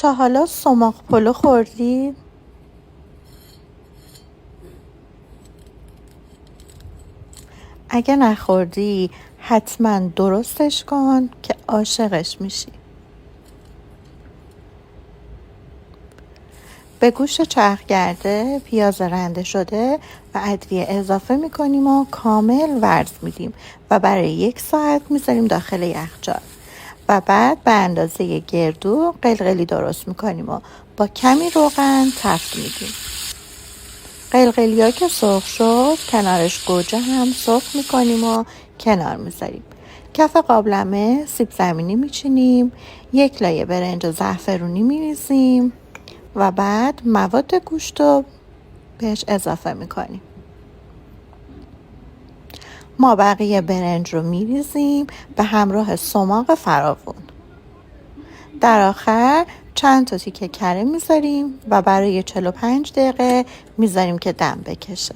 تا حالا سماق پلو خوردی؟ اگه نخوردی حتما درستش کن که عاشقش میشی. به گوشت چرخ کرده پیاز رنده شده و ادویه اضافه میکنیم و کامل ورز میدیم و برای 1 ساعت میذاریم داخل یخچال و بعد به اندازه گردو قلقلی درست میکنیم و با کمی روغن تفت میدیم. قلقلی ها که سرخ شد کنارش گوجه هم سرخ میکنیم و کنار میذاریم. کف قابلمه سیب زمینی میچینیم، 1 لایه برنج و زعفرونی میریزیم و بعد مواد گوشت رو بهش اضافه میکنیم. ما بقیه برنج رو میریزیم به همراه سماق فراوون. در آخر چند تا تیکه کره میذاریم و برای 45 دقیقه میذاریم که دم بکشه.